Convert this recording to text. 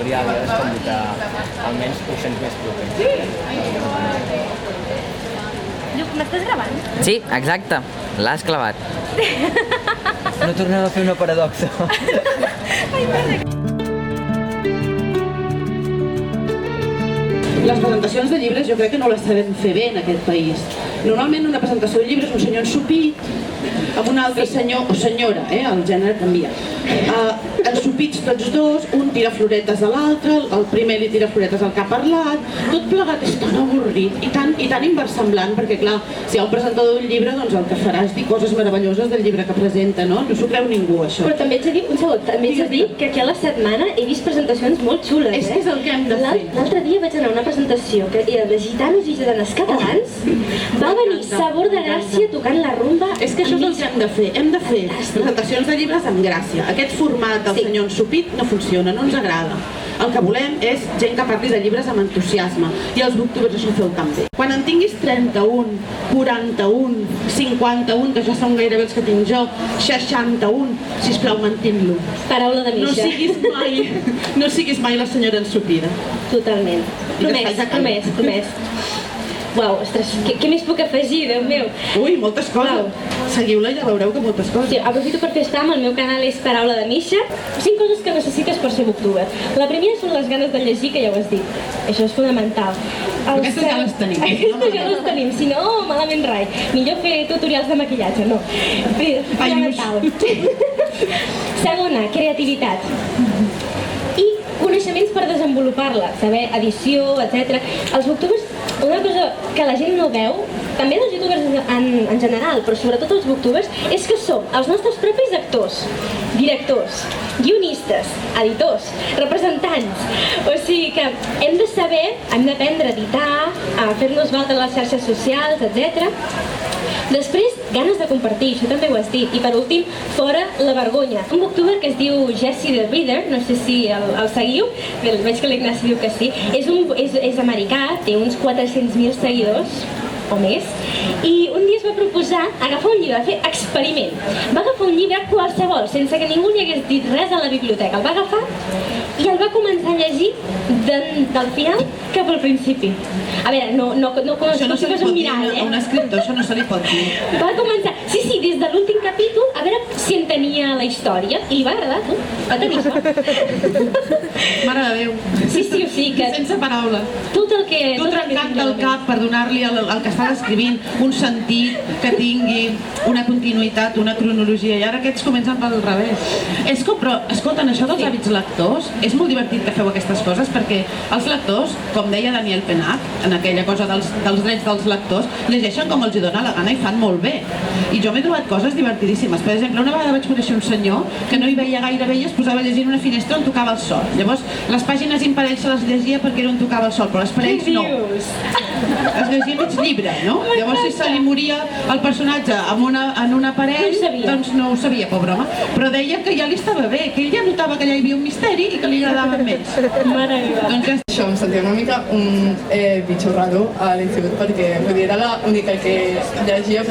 editorial i és com que almenys ho sents més proper. Lluc, m'estàs gravant? Sí, exacte, l'has clavat. No tornem a fer una paradoxa. Les presentacions de llibres jo crec que no les sabem fer bé en aquest país. Normalment una presentació de llibres és un senyor ensopit amb un altre senyor o senyora, el gènere canvia. Ensopits tots dos, un tira floretes a l'altre, el primer li tira floretes al que ha parlat, tot plegat és tan avorrit i tan inversemblant, perquè clar, si hi ha un presentador d'un llibre, doncs el que farà és dir coses meravelloses del llibre que presenta, no? No s'ho creu ningú, això. Però també ets de dir, un segon, també ets de dir que aquí a la setmana he vist presentacions molt xules, És que és el que hem de fer. L'altre dia vaig anar a una presentació que era de gitanos i gitanes catalans, va venir Sabor de Gràcia tocant la rumba. És que això és el que hem de fer presentacions de llibres amb gràcia. Aquest format del senyor ensopit no funciona, no ens agrada. El que volem és gent que parli de llibres amb entusiasme i els booktubers això ho feu també. Quan en tinguis 31, 41, 51, que ja són gairebé els que tinc jo, 61, sisplau, mantén-lo. Paraula de Misha. No siguis mai la senyora ensopida. Totalment. Promès. Uau, ostres, què més puc afegir, Déu meu? Ui, moltes coses. Seguiu-la i ja veureu que moltes coses. Sí, aprofito per fer spam, el meu canal és Paraula de Misha. 5 coses que necessites per ser booktuber. La primera són les ganes de llegir, que ja ho has dit. Això és fonamental. Aquestes ja les tenim. Aquestes ja les tenim, si no, malament rai. Millor fer tutorials de maquillatge, no. Fonamental. Segona, creativitat. I coneixements per desenvolupar-la, saber edició, etc. Els booktubers, una cosa que la gent no veu, també els youtubers en general, però sobretot els booktubers, és que som els nostres propis actors, directors, guionistes, editors, representants. O sigui que hem de saber, hem d'aprendre a editar, a fer-nos valdre les xarxes socials, etc. Després, ganes de compartir, això també ho has dit. I per últim, fora la vergonya. Un booktuber que es diu Jesse the Reader, no sé si el seguiu, veig que l'Ignasi diu que sí, és americà, té uns 400.000 seguidors, o més, i un dia es va proposar agafar un llibre, fer experiment. Va agafar un llibre qualsevol, sense que ningú li hagués dit res a la biblioteca. El va agafar i el va començar a llegir del final cap al principi. A veure, no com això no se li pot dir a un escriptor, això no se li pot dir. Va començar, sí, des de l'últim capítol, a veure si entenia la història, i li va agradar, tu? Va tenir sort. Mare de Déu. Sí, o sigui que... Sense paraula. Tot el que... Tu trencat del cap per donar-li al que està escrivint un sentit, que tingui una continuïtat, una cronologia, i ara aquests comencen pel revés. És com, però, escolten, això dels hàbits lectors, és molt divertit que feu aquestes coses, perquè els lectors, com deia Daniel Penach, en aquella cosa dels drets dels lectors, llegeixen com els hi dona la gana i fan molt bé. I jo m'he trobat coses divertidíssimes. Per exemple, una vegada vaig conèixer un senyor que no hi veia gaire bé i es posava a llegir en una finestra on tocava el sol. Llavors, les pàgines imparells se les llegia perquè era on tocava el sol, però les parells no. Es llegia mig llibre, no? Llavors, si se li moria el personatge en una parell, doncs no ho sabia, pobre home. Però deia que ja li estava bé, que ell ja notava que allà hi havia un misteri i que li agradava més. Doncs ja... Això em sentia una mica un bitxo raro a l'institut perquè era l'única que llegia.